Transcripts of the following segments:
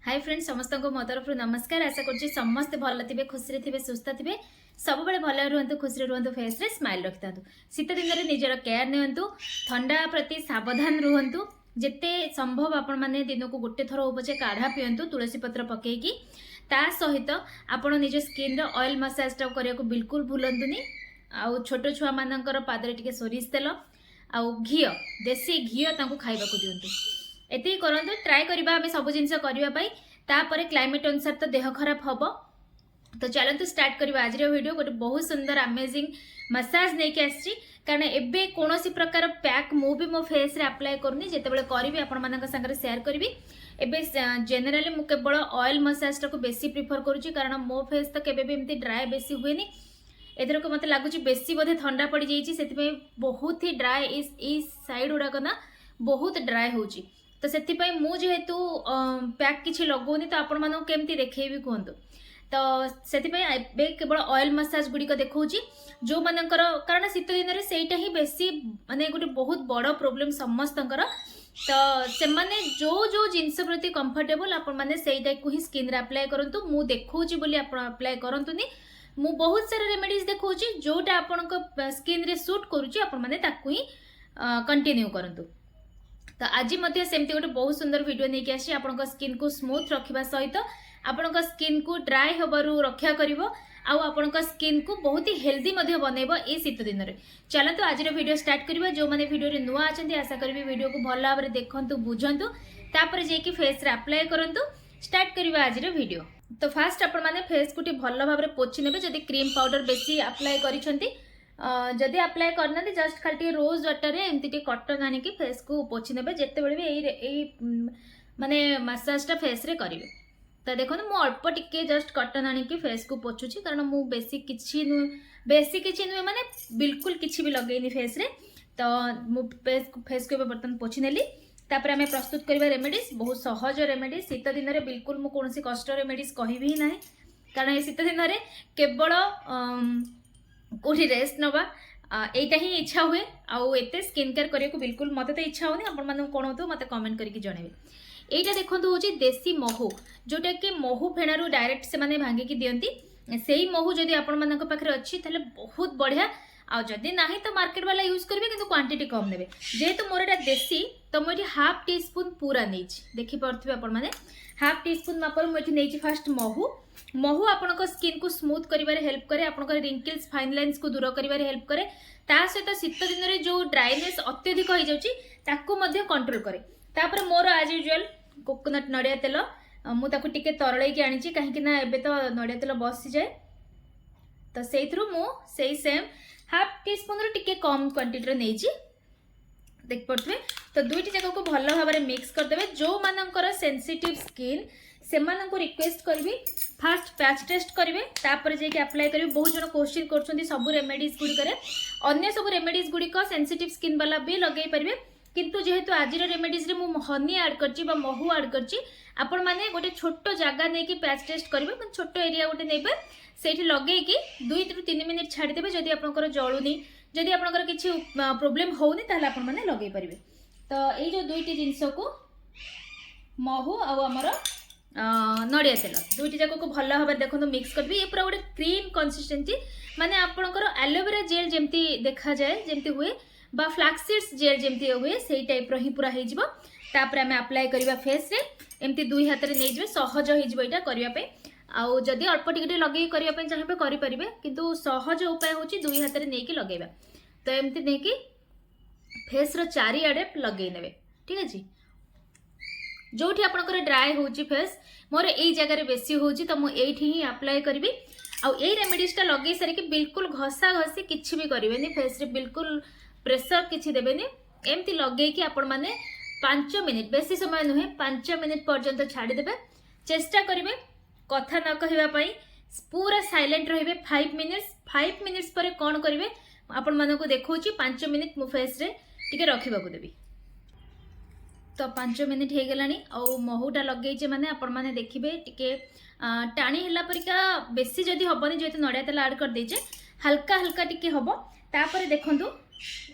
Hi friends समस्त को मो तरफ नमस्कार। आशा करुँच समस्त भल थे खुशी थे सुस्थ थे सब भल रुहतु खुशी रुहतु फेस रे स्माइल रखि था। शीत दिन में निजर केयर नियंतु ठंडा प्रति सावधान रुहतु जिते संभव आपण मैंने दिन को गोटे थर हो पचे काढ़ा पियंतु तुलसी पत्र पकईकी ता सहित आपण निज स्किन ऑयल मसाज करने को बिल्कुल भूलंतुनी। आउ छोट छुआ मानकर पादरे टिके सोरिष तेल आउ घी देसी घी खाइबा को दियंतु। एति करंतु ट्राई करबा हमें सब जिनस करबा तापर क्लाइमेट अनुसार तो देह खराब हम। तो चलतु स्टार्ट करबा आज वीडियो। गोटे बहुत सुंदर अमेजिंग मसाज नहीं आसी कारण एबे कौन प्रकार पैक मु भी मो फेस रे अप्लाई करनी जिते करी आपण मान संगे शेयर करी। एबे जनरली मु केवल ऑयल मसाज को बेसी प्रिफर करुच्ची कारण मो फेस तो केबे भी एमती ड्राई बेसी हुए एथर को मत लगुच बेसी बोधे ठंडा पड़ जाइए बहुत ही ड्राई इस साइड गुड़ाक ना बहुत ड्राई होची। तो से जेहेतु पैक किसी लगौनी तो आपण मानक केमती देखी कहतु। तो से केवल ऑयल मसाज गुड़िक देखा जो मानकर कारण शीत दिन में सहीटा ही बेसी माने गोटे बहुत बड़ प्रोब्लेम समस्तंकर। तो से माने जो जिनस प्रति कंफर्टेबल आपण माने सेटा को ही स्किन रे अप्लाई करंतु। मु देखौची बोली आपण अप्लाई करंतुनी। मु बहुत सारा रेमेडीज देखौची जोटा आपनक स्किन रे सूट करूची आपण माने ताकू ही कंटिन्यू करंतु। तो आज मध्य सेमती गोटे बहुत सुंदर वीडियो नहीं कि आसी आपनक स्किन को स्मूथ रखिबा सहित आपनक स्किन को ड्राई होबारु रक्षा करिवो आउ आपनक स्किन को बहुत ही हेल्दी मध्य बनैबो ए शीत दिन रे। चलतो आज वीडियो स्टार्ट करबा। जो माने वीडियो रे नुआ आछंती आशा करबी वीडियो को भल भाबरे देखंतु बुझंतु तापर जे कि फेस रे अप्लाई करंतु। स्टार्ट करबा आज वीडियो। तो फास्ट आपण माने फेस को भल भाबरे पोछि नेबे। जदि क्रीम पाउडर बेसी अप्लाई करिसंती जदि अप्लाई करना जस्ट खाली रोज वाटर रे एमती कटन आनिकी फेस को पोछि नेबे जेते बेले भी माने मसाजटा फेस रे करिवे। तो देखो मु अल्प टिके जस्ट कटन आनिकी फेस को पोछुची कारण मु बेसी किछि नुहे माने बिल्कुल किछि भी लगेनी फेस रे। तो मु फेस को बर्तन पोछि नेली। तापर आमे प्रस्तुत करबा रेमेडीज बहुत सहज रेमेडीज। शीत दिन में बिल्कुल मु कोनसी कष्ट रेमेडीज कहबी ही नाही कारण ए शीत दिन में केवल कोठी रेस्ट नवा एटा ही इच्छा हुए आउ एते स्किन केयर करिया को बिल्कुल मते तो इच्छा होनी। आपण माने कोन होतो मते कमेंट करके जणेबे। एटा देखंतु होची देसी महू जोटा कि महू फेणारू डायरेक्ट से माने भांगी की दियंती। सेही महू जदि आपण मानक पाखरे अछि ताले बहुत बढ़िया आ जदि नाही तो मार्केट वाला यूज करबे किंतु क्वांटिटी कम नेबे। जेहेतु मोर एटा देसी तो मो एठी हाफ टी स्पून पूरा नेछि देखि परथिबे आपण माने हाफ टी स्पून मापर मो एठी नेछि फास्ट महू। महू आपनक स्किन को स्मूथ करिवारे हेल्प करे आपनक रिंकल्स फाइन लाइन्स को दूर करिवारे हेल्प करे ता सहित शीत दिन रे जो ड्राइनेस अत्यधिक हो जाउची ताकू मध्ये कंट्रोल करे। तापर मोर एज यूजुअल कोकोनट नडिया तेल मु ताकू टिके तरळै के आनिची काहे कि ना एबे तो नडिया तेल बसी जाए। तो सेइथरु मु सेई सेम हाफ टी स्पून रो टिके कम क्वांटिटी रो नेछि देख पड़थबे। तो दुईटी जगह को भल भाबरे मिक्स कर देबे। जो मानकर सेंसिटिव स्किन से मानन को रिक्वेस्ट करबी फास्ट पैच टेस्ट करेंगे तापर जे कि अप्लाई करेंगे। बहुत जन क्वेश्चन करछंती सब रेमेडीज गुडी करे अन्य सब रेमेडीज गुडी को सेंसिटिव स्किन वाला भी लगे पारे किंतु जेहेतु आज रेमेडीज रे मु हनी ऐड करछि बा महू ऐड करछि आपण माने गोटे छोटो जगह नै कि पैच टेस्ट करेंगे मतलब छोटो एरिया गोटे नेबे सेठी लगे कि 2 ରୁ 3 मिनिट छाडी देबे। जदि आपनकर जळुनी जदि आपनकर किछि प्रॉब्लम होउनी ताले आपण माने लगे पारिबे। तो एई जो दुईटी जिंस को महू आ हमर नड़िया तेल दुईटी जाक को भल भाव देखो मिक्स कर ये पूरा गोटे क्रीम कंसिस्टेंसी माने आपनकर एलोवेरा जेल जेमती देखा जाए जेमती हुए बा फ्लैक्स जेल जेमती हुए सही टाइप रो ही पूरा हो जिवो। तापर आमे अप्लाई करबा फेस रे एमती दुई हाथ रे नै जिवे सहज हो जिवो एटा करिया पे। आउ जदि अल्प टिके लगे करिया पे चाहे करि परिबे किंतु सहज उपाय होची दुई हाथ रे नै कि लगेबा। तो एमती नै कि फेस रो चारि आडे लगेई नेबे ठीक अछि। जोठी आपनकर ड्राई होची फेस मोर एई जगह रे बेसी होची तो मु एठी ही अप्लाई करबी। आ एई रेमेडीज टा लगे सारे कि बिल्कुल घसा घसी किछि भी करिवेनी फेस रे बिल्कुल प्रेशर किछि देबेनी एमती लगे कि आपण माने 5 मिनिट बेसी समय नुहे 5 मिनिट पर्यंत छाडी देबे। चेष्टा करिवे कथा न कहबा पई पूरा साइलेंट रहिबे 5 मिनिट्स पर कोन करिवे आपण माने को देखौची 5 मिनिट मु फेस रे टिके रखिबा को देबी। तो 5 मिनिट हो गलानी आउ महूटा लगे माने आपण माने देखिबे टिके टाणी हला परिका बेसी जदी हबनी जेतु नडिया तेल ऐड कर देजे हल्का हल्का टिके हबो। तापर देखंतु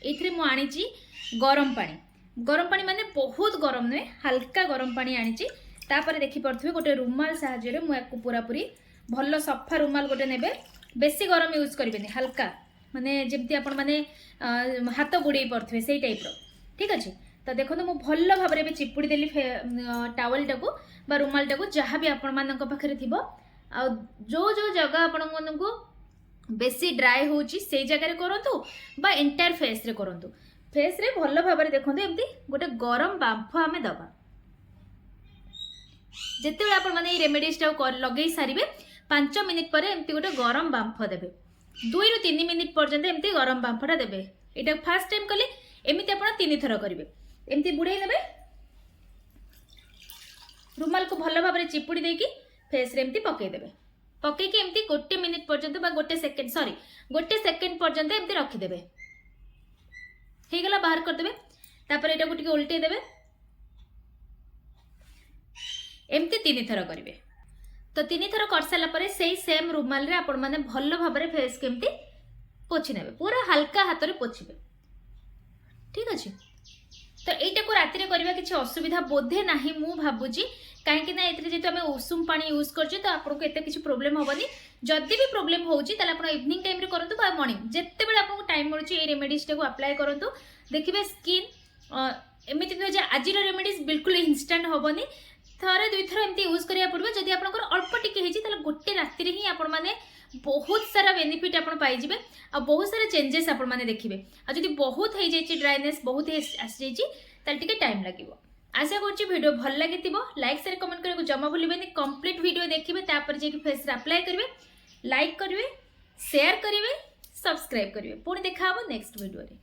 एथरे मु आनिची गरम पानी माने बहुत गरम नुहे हल्का गरम पानी आनिची तापर देखि पड़थुबे गोटे रुमाल साहाय्य मु याकू पूरा पूरी भल सफा रुमाल गोटे नेबे बेसी गरम यूज करेंगे हल्का माने जमती आपण माने हाथ बुड़े पड़े से टाइप रो ठीक अच्छे। तो देखो मुझे भल भाव में चिपुड़ी देली टावल टाकू बा रुमाल टाकू जहाँ भी आपण मान पाखे थी आ जो जो जगह आपण को बेसी ड्राए होची से जगह करूँ बा एंटायर फेस रे करूँ फेस रे भल भाव में देखो एमती गोटे गरम बांफ आम दबा जिते आपण मैंने रेमेडीज लगे सारे 5 मिनिट पर एमती गोटे गरम बांफ देवे 2 ରୁ 3 मिनिट पर्यंत एमती गरम बांफटा देवे। यहाँ फास्ट टाइम कले एमती आप 3 थर करेंगे एमती बुड़े ने रुमाल को भल भाव में चिपुड़ी देकी फेस रे एमती पकईदेवे पकईकी एमती 1 मिनिट पर्यंत बा 1 सेकेंड सॉरी 1 सेकेंड पर्यंत एमती रखीदेवे हो गला बाहर करदे तापर एटा को टिके उल्टे देवे एमती 3 थर करेंगे। तो 3 थर कर सारा पर से सेम रुमाल रे आपण माने भल भाव में फेस केमती पोछि नेबे पूरा हल्का हाथ में पोछिबे ठीक अच्छे। तो यहीटा को राति रे करबा किछि असुविधा बोधे नाही मु भाबुची कहीं ना एथरे जेतु आमे उषुम पानी यूज करछे तो आपको एते किछि प्रॉब्लम होबनी जदि भी प्रॉब्लम होउची ताले आपण इवनिंग टाइम रे करंतु बा मॉर्निंग जेते बेले आपको टाइम मिलुची ए रेमेडीज को अप्लाई करंतु देखिबे स्किन एमिति न जे आजिर रेमेडीज बिल्कुल इंस्टेंट होबनी थरे 2 थर एमती यूज करिया पड़बो जदि आपनकर अल्प टिके हेजी ताले गोटे राति रे ही आपण माने बहुत सारा बेनिफिट आपण पाई जिवे आ बहुत सारा चेंजेस आपण माने देखिबे आ जदि बहुत हे जायछि ड्राइनेस बहुत आस जायछि ताले टिके टाइम लागिवो। आशा करछि वीडियो भल लागितिबो लाइक शेयर कमेंट करको जमा भूलिबेनी कंप्लीट वीडियो देखिबे तापर जे कि फेस रे अप्लाई करबे लाइक करबे शेयर करबे सब्सक्राइब करबे पुणी देखा हबो नेक्स्ट वीडियो रे।